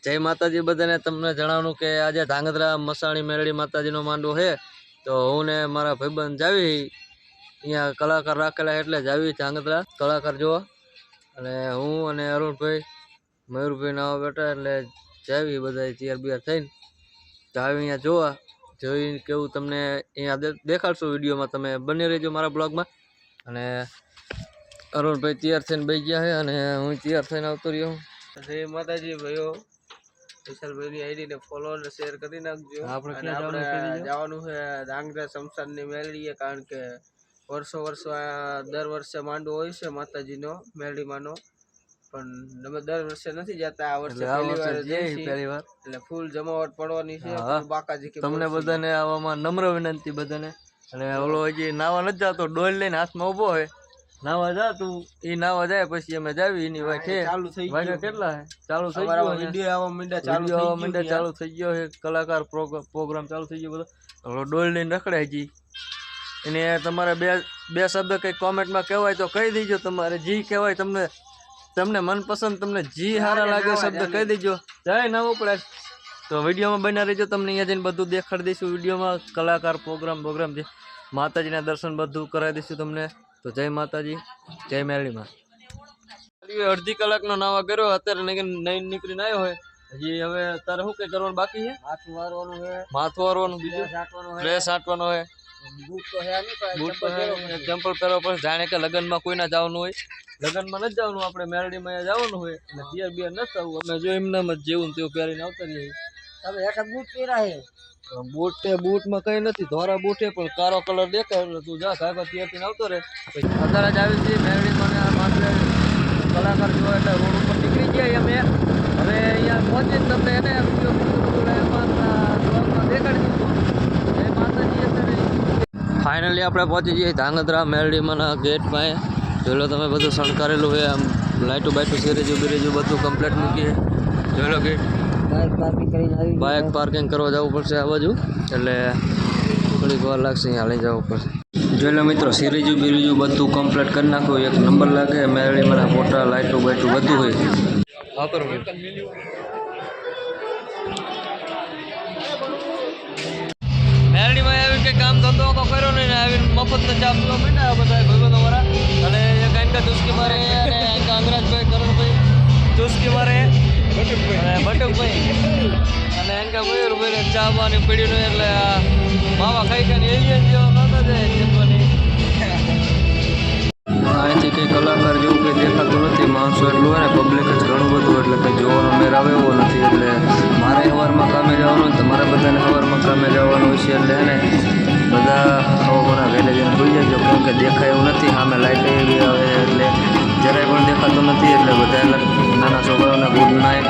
જય માતાજી બધાને। તમને જણાવવાનું કે આજે ધાંગધ્રા મસાણી મેરડી માતાજીનો માંડવો છે, તો હું ને મારા ભાઈબંધ જાવી અહીંયા કલાકાર રાખેલા એટલે જાવી ધાંગધ્રા કલાકાર જોવા, અને હું અને અરુણભાઈ મયુરભાઈ નાવા બેઠા એટલે જાવી બધા તૈયાર બિયાર થઈને જાવી અહીંયા જોવા। જોઈને કેવું તમને અહીંયા દેખાડશું વિડીયોમાં, તમે બની રહેજો મારા બ્લોગમાં। અને અરુણભાઈ તૈયાર થઈને બેસી ગયા છે અને હું તૈયાર થઈને આવતો રહ્યો। જય માતાજી ભાઈઓ, વિશાલભાઈની આઈડી ને ફોલો અને શેર કરી નાખજો। આપણે જવાનું છે ધાંગધ્રા શમશાનની મેળવીએ, કારણ કે વર્ષો દર વર્ષે માંડવો હોય છે માતાજીનો મેળવીમાંનો, પણ અમે દર વર્ષે નથી જતા, આ વર્ષે પહેલી વાર એટલે ફૂલ જમાવટ પડવાની છે। બાકાજી તમને બધાને આવામાં નમ્ર વિનંતી બધાને। અને ઓલો હજી નાવા નથી જતો, ડોલ લઈને હાથમાં ઉભો હોય, નાવા જા તું, એ નાવા જાય પછી અમે જાવી એની વાય ચાલુ થઈ ગયું। કેટલા હે ચાલુ થઈ ગયો, વિડિયો આવવા માંડ્યા ચાલુ થઈ ગયો છે, કલાકાર પ્રોગ્રામ ચાલુ થઈ ગયો બધો। ઓલો ડોલ લઈને રખડે હજી, એને તમારે બે શબ્દ કઈ કોમેન્ટમાં કહેવાય તો કહી દેજો, તમારે જી કહેવાય તમને મનપસંદ તમને જી સારા લાગે શબ્દ કહી દેજો, જાય ના ઉપડે તો વિડીયોમાં બન્યા રહેજો। તમને અહીંયા જઈને બધું દેખાડી દઈશું વિડીયોમાં, કલાકાર પ્રોગ્રામ જે માતાજીના દર્શન બધું કરાવી દઈશું તમને। તો જય માતાજી, જય મેરડીમાં। અડધી કલાકનો નાવા કર્યો, અત્યારે નહીં નીકળીને આવ્યો હોય, હજી હવે તારે શું કઈ કરવાનું બાકી છે? માથું વારવાનું, બીજું ડ્રેસ આંટવાનો હોય, ચંપલ પહેરવા પડે, જાણે કે લગ્નમાં કોઈના જવાનું હોય, લગ્નમાં નથી જવાનું, આપણે મેરડીમાં જવાનું હોય એટલે તૈયાર બિયાર નથી થવું, અમે જો એમનામ જ જેવું તેવું પહેરીને આવતા રહીએ। બૂટમાં કઈ નથી, ધોરા બૂટ છે પણ કારો કલર દેખાય એટલે તું જા સાહેબ તૈયાર આવતો રહે। અત્યારે જ આવી છે મેરડીમાં માત્ર કલાકાર જોવા એટલે રોડ ઉપર નીકળી ગયા અમે, હવે અહીંયા પહોંચીને તમને એને દેખાડી દીધું। જય માતાજી। અત્યારે ફાઇનલી આપણે પહોંચી જઈએ ધાંગધ્રા મેરડીમાંના ગેટ પાસે, જોઈ લો તમે બધું શણકારેલું હોય, આમ લાઇટું બાઇટું સિરેજું બિરેજું બધું કમ્પ્લીટ મૂકીએ, જોઈ લો ગેટ। બાઇક પાર્કિંગ કરવા જવું પડશે આ બાજુ, એટલે થોડીક વાર લાગશે, અહીંયા લઈ જવું પડશે। જોઈ લો મિત્રો, સિરીજું બિરીજું બધું કમ્પ્લીટ કરી નાખું, એક નંબર લાગે, મેરડીમાં ફોટા લાઇટું બાઇટું બધું હોય। હા કરો મેરડીમાં આવી કંઈ કામ ધંધો તો કર્યો નહીં ને આવીને મફતને ચા પીવા માંડ્યા બધા ભાઈબંધો મારા, અને એક આંકા ચુસ્કી મારે અને આંકા અંગરાજભાઈ કરણભાઈ ચુસ્કી મારે બટુકભાઈ અને આંકા મયુરભાઈને ચા પાણી પીડ્યું એટલે માવા ખાઈ ખાઈને એલિયન જેવો નહોતો જાય જમવાની। અહીંથી કંઈ કલાકાર જેવું કંઈ દેખાતું નથી, માણસો એટલું હોય ને, પબ્લિક જ ઘણું બધું, એટલે કંઈ જોવાનો મેળ આવે એવો નથી। એટલે મારે સવારમાં કામે જવાનું, તમારે બધાને સવારમાં કામે જવાનું હોય છે, એટલે એને બધા હવાના વહેલે જઈને ભૂલી જાય, કેમ કે દેખાય એવું નથી, સામે લાઇટ એવી આવે એટલે જરાય પણ દેખાતું નથી, એટલે બધા નાના છોકરાઓને ગુડ નાઇટ